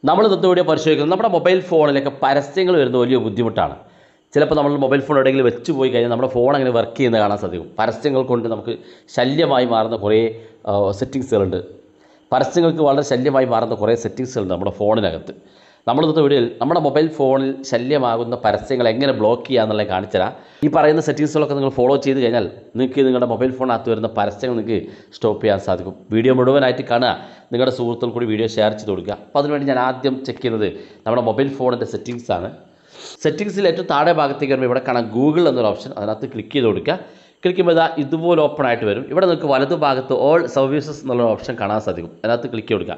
നമ്മൾ ഇന്നത്തെ വീഡിയോ പരിശോധിക്കുന്നത് നമ്മുടെ മൊബൈൽ ഫോണിലൊക്കെ പരസ്യങ്ങൾ വരുന്ന വലിയ ബുദ്ധിമുട്ടാണ്. ചിലപ്പോൾ നമ്മൾ മൊബൈൽ ഫോൺ എവിടെയെങ്കിലും വെച്ച് പോയി കഴിഞ്ഞാൽ നമ്മുടെ ഫോൺ അങ്ങനെ വർക്ക് ചെയ്യുന്നത് കാണാൻ സാധിക്കും. പരസ്യങ്ങൾ കൊണ്ട് നമുക്ക് ശല്യമായി മാറുന്ന കുറേ സെറ്റിങ്സുകളുണ്ട്. പരസ്യങ്ങൾക്ക് വളരെ ശല്യമായി മാറുന്ന കുറേ സെറ്റിങ്സുകളുണ്ട് നമ്മുടെ ഫോണിനകത്ത്. നമ്മളിന്നത്തെ വീഡിയോയിൽ നമ്മുടെ മൊബൈൽ ഫോണിൽ ശല്യമാകുന്ന പരസ്യങ്ങൾ എങ്ങനെ ബ്ലോക്ക് ചെയ്യുക എന്നുള്ളത് കാണിച്ചുതരാം. ഈ പറയുന്ന സെറ്റിങ്സുകളൊക്കെ നിങ്ങൾ ഫോളോ ചെയ്ത് കഴിഞ്ഞാൽ നിങ്ങൾക്ക് നിങ്ങളുടെ മൊബൈൽ ഫോണിനകത്ത് വരുന്ന പരസ്യങ്ങൾ നിങ്ങൾക്ക് സ്റ്റോപ്പ് ചെയ്യാൻ സാധിക്കും. വീഡിയോ മുഴുവനായിട്ട് കാണുക, നിങ്ങളുടെ സുഹൃത്തുക്കൾ കൂടി വീഡിയോ ഷെയർ ചെയ്ത് കൊടുക്കുക. അപ്പോൾ അതിനുവേണ്ടി ഞാൻ ആദ്യം ചെക്ക് ചെയ്യുന്നത് നമ്മുടെ മൊബൈൽ ഫോണിൻ്റെ സെറ്റിങ്സാണ്. സെറ്റിങ്സിൽ ഏറ്റവും താഴെ ഭാഗത്തേക്ക് വരുമ്പോൾ ഇവിടെ കാണാം ഗൂഗിൾ എന്നൊരു ഓപ്ഷൻ. അതിനകത്ത് ക്ലിക്ക് ചെയ്ത് കൊടുക്കുക. ക്ലിക്ക് ചെയ്യുമ്പോൾ ഇതുപോലെ ഓപ്പൺ ആയിട്ട് വരും. ഇവിടെ നിങ്ങൾക്ക് വലതു ഭാഗത്ത് ഓൾ സർവീസസ് എന്നുള്ള ഓപ്ഷൻ കാണാൻ സാധിക്കും. അതിനകത്ത് ക്ലിക്ക് കൊടുക്കുക.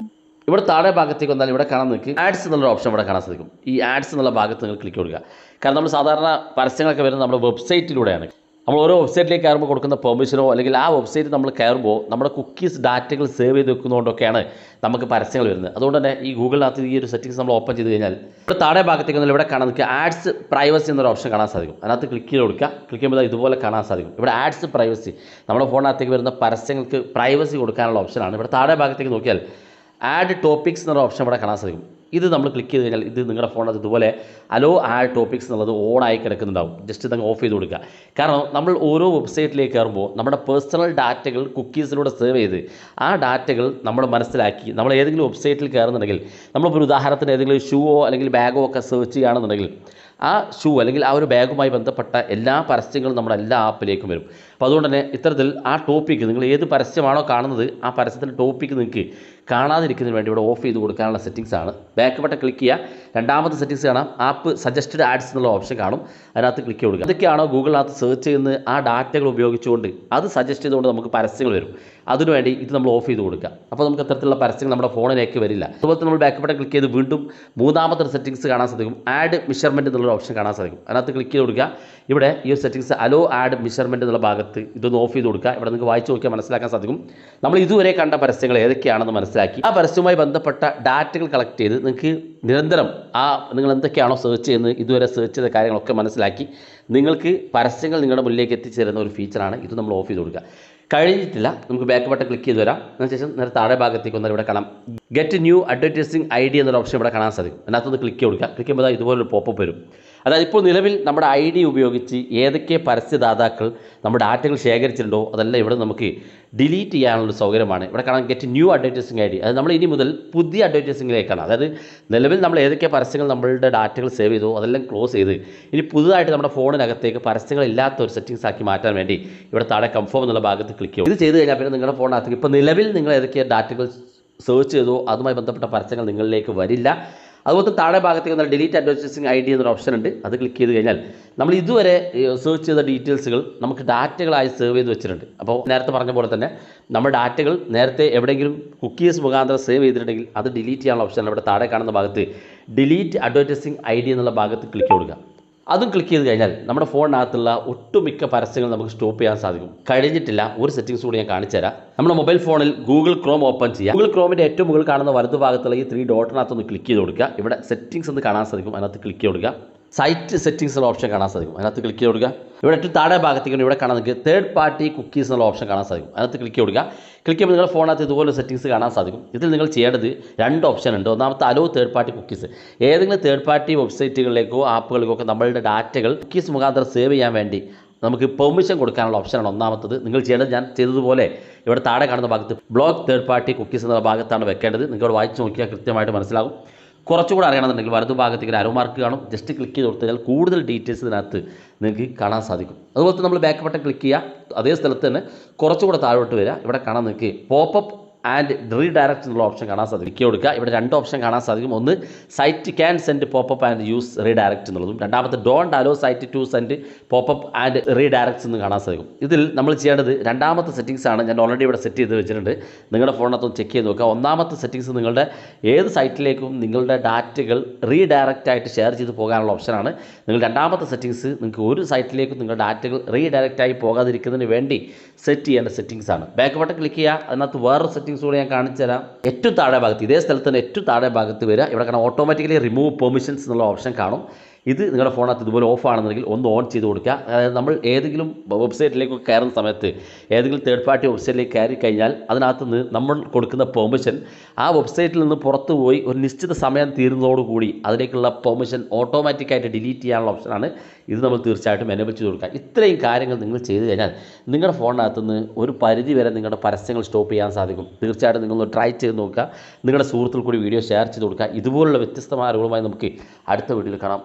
ഇവിടെ താഴെ ഭാഗത്തേക്ക് വന്നാൽ ഇവിടെ കാണാൻ നിങ്ങൾക്ക് ആഡ്സ് എന്നുള്ള ഓപ്ഷൻ ഇവിടെ കാണാൻ സാധിക്കും. ഈ ആഡ്സ് എന്നുള്ള ഭാഗത്ത് നിങ്ങൾ ക്ലിക്ക് കൊടുക്കുക. കാരണം നമ്മൾ സാധാരണ പരസ്യങ്ങളൊക്കെ വരുന്നത് നമ്മുടെ വെബ്സൈറ്റിലൂടെയാണ്. നമ്മൾ ഓരോ വെബ്സൈറ്റിലേക്ക് കയറുമ്പോൾ കൊടുക്കുന്ന പെർമിഷനോ അല്ലെങ്കിൽ ആ വെബ്സൈറ്റ് നമ്മൾ കയറുമ്പോൾ നമ്മുടെ കുക്കീസ് ഡാറ്റകൾ സേവ് ചെയ്ത് വെക്കുന്നതുകൊണ്ടൊക്കെയാണ് നമുക്ക് പരസ്യങ്ങൾ വരുന്നത്. അതുകൊണ്ട് തന്നെ ഈ ഗൂഗിളിനകത്ത് ഈ ഒരു സെറ്റിങ്സ് നമ്മൾ ഓപ്പൺ ചെയ്ത് കഴിഞ്ഞാൽ ഇവിടെ താഴെ ഭാഗത്തേക്ക് വന്നാൽ ഇവിടെ കാണാൻ നിങ്ങൾക്ക് ആഡ്സ് പ്രൈവസി എന്നൊരു ഓപ്ഷൻ കാണാൻ സാധിക്കും. അതിനകത്ത് ക്ലിക്ക് ചെയ്ത് കൊടുക്കുക. ക്ലിക്ക് ചെയ്യുമ്പോൾ ഇതുപോലെ കാണാൻ സാധിക്കും. ഇവിടെ ആഡ്സ് പ്രൈവസി, നമ്മുടെ ഫോണിനകത്തേക്ക് വരുന്ന പരസ്യങ്ങൾക്ക് പ്രൈവസി കൊടുക്കാനുള്ള ഓപ്ഷനാണ്. ഇവിടെ താഴെ ഭാഗത്തേക്ക് നോക്കിയാൽ ആഡ് ടോപ്പിക്സ് എന്നൊരു ഓപ്ഷൻ ഇവിടെ കാണാൻ സാധിക്കും. ഇത് നമ്മൾ ക്ലിക്ക് ചെയ്ത് കഴിഞ്ഞാൽ ഇത് നിങ്ങളുടെ ഫോണിനകത്ത് ഇതുപോലെ അലോ ആഡ് ടോപ്പിക്സ് എന്നുള്ളത് ഓണായി കിടക്കുന്നുണ്ടാവും. ജസ്റ്റ് ഇതങ്ങ് ഓഫ് ചെയ്ത് കൊടുക്കുക. കാരണം നമ്മൾ ഓരോ വെബ്സൈറ്റിലേക്ക് കയറുമ്പോൾ നമ്മുടെ പേഴ്സണൽ ഡാറ്റകൾ കുക്കീസിലൂടെ സേവ് ചെയ്ത് ആ ഡാറ്റകൾ നമ്മൾ മനസ്സിലാക്കി നമ്മൾ ഏതെങ്കിലും വെബ്സൈറ്റിൽ കയറുന്നുണ്ടെങ്കിൽ നമ്മളിപ്പോൾ ഒരു ഉദാഹരണത്തിന് ഏതെങ്കിലും ഷൂവോ അല്ലെങ്കിൽ ബാഗോ ഒക്കെ സെർച്ച് ചെയ്യുകയാണെന്നുണ്ടെങ്കിൽ ആ ഷൂ അല്ലെങ്കിൽ ആ ഒരു ബാഗുമായി ബന്ധപ്പെട്ട എല്ലാ പരസ്യങ്ങളും നമ്മുടെ എല്ലാ ആപ്പിലേക്കും വരും. അപ്പോൾ അതുകൊണ്ട് തന്നെ ഇത്തരത്തിൽ ആ ടോപ്പിക്ക് നിങ്ങൾ ഏത് പരസ്യമാണോ കാണുന്നത് ആ പരസ്യത്തിൻ്റെ ടോപ്പിക്ക് നിങ്ങൾക്ക് കാണാതിരിക്കുന്നതിന് വേണ്ടി ഇവിടെ ഓഫ് ചെയ്ത് കൊടുക്കാനുള്ള സെറ്റിങ്സ് ആണ്. ബാക്ക് ബട്ടൺ ക്ലിക്ക് ചെയ്യുക. രണ്ടാമത്തെ സെറ്റിങ്സ് കാണാം, ആപ്പ് സജസ്റ്റഡ് ആഡ്സ് എന്നുള്ള ഓപ്ഷൻ കാണും. അതിനകത്ത് ക്ലിക്ക് കൊടുക്കുക. അതൊക്കെയാണോ ഗൂഗിളിനകത്ത് സെർച്ച് ചെയ്യുന്നത് ആ ഡാറ്റകൾ ഉപയോഗിച്ചുകൊണ്ട് അത് സജസ്റ്റ് ചെയ്തുകൊണ്ട് നമുക്ക് പരസ്യങ്ങൾ വരും. അതിനുവേണ്ടി ഇത് നമ്മൾ ഓഫ് ചെയ്ത് കൊടുക്കുക. അപ്പോൾ നമുക്ക് അത്തരത്തിലുള്ള പരസ്യങ്ങൾ നമ്മുടെ ഫോണിലേക്ക് വരില്ല. അതുപോലെ നമ്മൾ ബാക്ക് ബട്ടൺ ക്ലിക്ക് ചെയ്ത് വീണ്ടും മൂന്നാമത്തെ സെറ്റിങ്സ് കാണാൻ സാധിക്കും. ആഡ് മെഷർമെൻറ്റ് എന്നുള്ള ഓപ്ഷൻ കാണാൻ സാധിക്കും. അതിനകത്ത് ക്ലിക്ക് ചെയ്ത് കൊടുക്കുക. ഇവിടെ ഈ ഒരു സെറ്റിങ്സ് അലോ ആഡ് മെഷർമെൻറ്റ് എന്നുള്ള ഭാഗത്ത് ഇതൊന്ന് ഓഫ് ചെയ്ത് കൊടുക്കുക. ഇവിടെ നിങ്ങൾക്ക് വായിച്ച് നോക്കിയാൽ മനസ്സിലാക്കാൻ സാധിക്കും നമ്മൾ ഇതുവരെ കണ്ട പരസ്യങ്ങൾ ഏതൊക്കെയാണെന്ന് മനസ്സിലാക്കി ആ പരസ്യവുമായി ബന്ധപ്പെട്ട ഡാറ്റകൾ കളക്ട് ചെയ്ത് നിങ്ങൾക്ക് നിരന്തരം നിങ്ങൾ എന്തൊക്കെയാണോ സെർച്ച് ചെയ്യുന്നത് ഇതുവരെ സെർച്ച് ചെയ്ത കാര്യങ്ങളൊക്കെ മനസ്സിലാക്കി നിങ്ങൾക്ക് പരസ്യങ്ങൾ നിങ്ങളുടെ മുന്നിലേക്ക് എത്തിച്ചേരുന്ന ഒരു ഫീച്ചറാണ്. ഇത് നമ്മൾ ഓഫ് ചെയ്ത് കൊടുക്കുക. കഴിഞ്ഞിട്ടില്ല, നമുക്ക് ബാക്ക് ബട്ടൺ ക്ലിക്ക് ചെയ്ത് വരാം. അതിനുശേഷം നേരെ താഴെ ഭാഗത്തേക്ക് വന്നാൽ ഇവിടെ കാണാം get new advertising I D എന്നൊരു ഓപ്ഷൻ ഇവിടെ കാണാൻ സാധിക്കും. അതിനകത്തൊന്ന് ക്ലിക്ക് കൊടുക്കുക. ക്ലിക്ക് ചെയ്യുമ്പോൾ ഇതുപോലൊരു പോപ്പപ്പ് വരും. അതായത് ഇപ്പോൾ നിലവിൽ നമ്മുടെ ഐ ഡി ഉപയോഗിച്ച് ഏതൊക്കെ പരസ്യദാതാക്കൾ നമ്മുടെ ഡാറ്റകൾ ശേഖരിച്ചിട്ടുണ്ടോ അതെല്ലാം ഇവിടെ നമുക്ക് ഡിലീറ്റ് ചെയ്യാനുള്ളൊരു സൗകര്യമാണ്. ഇവിടെ കാണാൻ get new advertising I D. അത് നമ്മൾ ഇനി മുതൽ പുതിയ അഡ്വർടൈസിംഗിലേക്കാണ്. അതായത് നിലവിൽ നമ്മൾ ഏതൊക്കെ പരസ്യങ്ങൾ നമ്മളുടെ ഡാറ്റകൾ സേവ് ചെയ്തോ അതെല്ലാം ക്ലോസ് ചെയ്ത് ഇനി പുതുതായിട്ട് നമ്മുടെ ഫോണിനകത്തേക്ക് പരസ്യങ്ങളില്ലാത്ത ഒരു സെറ്റിങ്സ് ആക്കി മാറ്റാൻ വേണ്ടി ഇവിടെ താഴെ കൺഫേം എന്നുള്ള ഭാഗത്ത് ക്ലിക്ക് ചെയ്യും. ഇത് ചെയ്ത് കഴിഞ്ഞാൽ പിന്നെ നിങ്ങളുടെ ഫോണിനകത്തേക്ക് ഇപ്പോൾ നിലവിൽ നിങ്ങൾ ഏതൊക്കെ ഡാറ്റകൾ സെർച്ച് ചെയ്തോ അതുമായി ബന്ധപ്പെട്ട പരസ്യങ്ങൾ നിങ്ങളിലേക്ക് വരില്ല. അതുപോലെ താഴെ ഭാഗത്തേക്ക് വന്നാൽ ഡിലീറ്റ് അഡ്വർടൈസിംഗ് ഐ ഡി എന്നൊരു ഓപ്ഷൻ ഉണ്ട്. അത് ക്ലിക്ക് ചെയ്ത് കഴിഞ്ഞാൽ നമ്മൾ ഇതുവരെ സെർച്ച് ചെയ്ത ഡീറ്റെയിൽസുകൾ നമുക്ക് ഡാറ്റകളായി സേവ് ചെയ്ത് വെച്ചിട്ടുണ്ട്. അപ്പോൾ നേരത്തെ പറഞ്ഞ പോലെ തന്നെ നമ്മുടെ ഡാറ്റകൾ നേരത്തെ എവിടെയെങ്കിലും കുക്കീസ് മുഖാന്തരം സേവ് ചെയ്തിട്ടുണ്ടെങ്കിൽ അത് ഡിലീറ്റ് ചെയ്യാനുള്ള ഓപ്ഷൻ ഇവിടെ താഴെ കാണുന്ന ഭാഗത്ത് ഡിലീറ്റ് അഡ്വർടൈസിംഗ് ഐ ഡി എന്നുള്ള ഭാഗത്ത് ക്ലിക്ക് കൊടുക്കുക. അതും ക്ലിക്ക് ചെയ്ത് കഴിഞ്ഞാൽ നമ്മുടെ ഫോണിനകത്തുള്ള ഒട്ടുമിക്ക പരസ്യങ്ങൾ നമുക്ക് സ്റ്റോപ്പ് ചെയ്യാൻ സാധിക്കും. കഴിഞ്ഞിട്ടില്ല, ഒരു സെറ്റിങ്സ് കൂടി ഞാൻ കാണിച്ചു തരാം. നമ്മുടെ മൊബൈൽ ഫോണിൽ ഗൂഗിൾ ക്രോം ഓപ്പൺ ചെയ്യുക. ഗൂഗിൾ ക്രോമിൻ്റെ ഏറ്റവും മുകളിൽ കാണുന്ന വലതു ഭാഗത്തുള്ള ഈ 3 ഡോട്ടിനകത്തൊന്ന് ക്ലിക്ക് ചെയ്ത് കൊടുക്കുക. ഇവിടെ സെറ്റിങ്സ് എന്ന് കാണാൻ സാധിക്കും. അതിനകത്ത് ക്ലിക്ക് ചെയ്ത് കൊടുക്കുക. സൈറ്റ് സെറ്റിങ്സ് എന്നുള്ള ഓപ്ഷൻ കാണാൻ സാധിക്കും. അതിനകത്ത് ക്ലിക്ക് ചെയ്ത് കൊടുക്കുക. ഇവിടെ ഏറ്റവും താഴെ ഭാഗത്തേക്ക് ഇവിടെ കാണാൻ നിങ്ങൾക്ക് തേർഡ് പാർട്ടി കുക്കീസ് എന്നുള്ള ഓപ്ഷൻ കാണാൻ സാധിക്കും. അതിനകത്ത് ക്ലിക്ക് കൊടുക്കുക. ക്ലിക്ക് ചെയ്യുമ്പോൾ നിങ്ങളുടെ ഫോണിനകത്ത് ഇതുപോലെ സെറ്റിങ്സ് കാണാൻ സാധിക്കും. ഇതിൽ നിങ്ങൾ ചെയ്യേണ്ടത് 2 ഓപ്ഷൻ ഉണ്ട്. ഒന്നാമത്തെ അലോ തേർഡ് പാർട്ടി കുക്കീസ്. ഏതെങ്കിലും തേർഡ് പാർട്ടി വെബ്സൈറ്റുകളിലേക്കോ ആപ്പുകളിലേക്കോ ഒക്കെ നമ്മളുടെ ഡാറ്റകൾ കുക്കീസ് മുഖാന്തരം സേവ് ചെയ്യാൻ വേണ്ടി നമുക്ക് പെർമിഷൻ കൊടുക്കാനുള്ള ഓപ്ഷനാണ് ഒന്നാമത്തത്. നിങ്ങൾ ചെയ്യേണ്ടത് ഞാൻ ചെയ്തതുപോലെ ഇവിടെ താഴെ കാണുന്ന ഭാഗത്ത് ബ്ലോക്ക് തേർഡ് പാർട്ടി കുക്കീസ് എന്ന ഭാഗത്താണ് വെക്കേണ്ടത്. നിങ്ങളോട് വായിച്ച് നോക്കിയാൽ കൃത്യമായിട്ട് മനസ്സിലാകും. കുറച്ചുകൂടെ അറിയണമെന്നുണ്ടെങ്കിൽ വലതു ഭാഗത്തേക്ക് അരോ മാർക്ക് കാണും. ജസ്റ്റ് ക്ലിക്ക് ചെയ്ത് കൊടുത്തു കഴിഞ്ഞാൽ കൂടുതൽ ഡീറ്റെയിൽസ് ഇതിനകത്ത് നിങ്ങൾക്ക് കാണാൻ സാധിക്കും. അതുപോലെ നമ്മൾ ബാക്ക് ബട്ടൺ ക്ലിക്ക് ചെയ്യുക. അതേ സ്ഥലത്ത് തന്നെ കുറച്ചുകൂടെ താഴോട്ട് വരിക. ഇവിടെ കാണാൻ നിങ്ങൾക്ക് പോപ്പപ്പ് ആൻഡ് റീഡയറക്റ്റ് എന്നുള്ള ഓപ്ഷൻ കാണാൻ സാധിക്കും. ക്ലിക്ക് കൊടുക്കുക. ഇവിടെ 2 ഓപ്ഷൻ കാണാൻ സാധിക്കും. ഒന്ന് site can send popup and use redirect എന്നുള്ളതും രണ്ടാമത്തെ don't allow site to send popup and redirects എന്ന് കാണാൻ സാധിക്കും. ഇതിൽ നമ്മൾ ചെയ്യേണ്ടത് രണ്ടാമത്തെ സെറ്റിങ്സ് ആണ്. ഞാൻ ഓൾറെഡി ഇവിടെ സെറ്റ് ചെയ്ത് വെച്ചിട്ടുണ്ട്. നിങ്ങളുടെ ഫോണിനകത്തൊന്ന് ചെക്ക് ചെയ്ത് നോക്കുക. ഒന്നാമത്തെ സെറ്റിങ്സ് നിങ്ങളുടെ ഏത് സൈറ്റിലേക്കും നിങ്ങളുടെ ഡാറ്റകൾ റീഡയറക്റ്റ് ആയിട്ട് ഷെയർ ചെയ്ത് പോകാനുള്ള ഓപ്ഷനാണ്. നിങ്ങൾ രണ്ടാമത്തെ സെറ്റിങ്സ് നിങ്ങൾക്ക് ഒരു സൈറ്റിലേക്കും നിങ്ങളുടെ ഡാറ്റകൾ റീഡയറക്റ്റ് ആയി പോകാതിരിക്കുന്നതിന് വേണ്ടി സെറ്റ് ചെയ്യേണ്ട സെറ്റിങ്സ് ആണ്. ബാക്ക് ബട്ടൺ ക്ലിക്ക് ചെയ്യുക. അതിനകത്ത് വേറൊരു സെറ്റിങ്സ് കൂടി ഞാൻ കാണിച്ചു തരാം. ഏറ്റവും താഴെ ഭാഗത്ത് ഇതേ സ്ഥലത്ത് തന്നെ ഏറ്റവും താഴെ ഭാഗത്ത് വരിക. ഇവിടെ കാണാം ഓട്ടോമാറ്റിക്കലി റിമൂവ് പെർമിഷൻസ് എന്നുള്ള ഓപ്ഷൻ കാണും. ഇത് നിങ്ങളുടെ ഫോണിനകത്ത് ഇതുപോലെ ഓഫ് ആണെന്നുണ്ടെങ്കിൽ ഒന്ന് ഓൺ ചെയ്ത് കൊടുക്കുക. അതായത് നമ്മൾ ഏതെങ്കിലും വെബ്സൈറ്റിലേക്ക് കയറുന്ന സമയത്ത് ഏതെങ്കിലും തേർഡ് പാർട്ടി വെബ്സൈറ്റിലേക്ക് കയറി കഴിഞ്ഞാൽ അതിനകത്ത് നിന്ന് നമ്മൾ കൊടുക്കുന്ന പെർമിഷൻ ആ വെബ്സൈറ്റിൽ നിന്ന് പുറത്തു പോയി ഒരു നിശ്ചിത സമയം തീരുന്നതോടുകൂടി അതിലേക്കുള്ള പെർമിഷൻ ഓട്ടോമാറ്റിക്കായിട്ട് ഡിലീറ്റ് ചെയ്യാനുള്ള ഓപ്ഷനാണ്. ഇത് നമ്മൾ തീർച്ചയായിട്ടും എനേബിൾ ചെയ്ത് കൊടുക്കുക. ഇത്രയും കാര്യങ്ങൾ നിങ്ങൾ ചെയ്ത് കഴിഞ്ഞാൽ നിങ്ങളുടെ ഫോണിനകത്ത് നിന്ന് ഒരു പരിധി വരെ നിങ്ങളുടെ പരസ്യങ്ങൾ സ്റ്റോപ്പ് ചെയ്യാൻ സാധിക്കും. തീർച്ചയായിട്ടും നിങ്ങളൊന്ന് ട്രൈ ചെയ്ത് നോക്കുക. നിങ്ങളുടെ സുഹൃത്തുക്കൾ കൂടി വീഡിയോ ഷെയർ ചെയ്ത് കൊടുക്കുക. ഇതുപോലുള്ള വ്യത്യസ്തമായ അറിവുകളുമായി നമുക്ക് അടുത്ത വീഡിയോയിൽ കാണാം.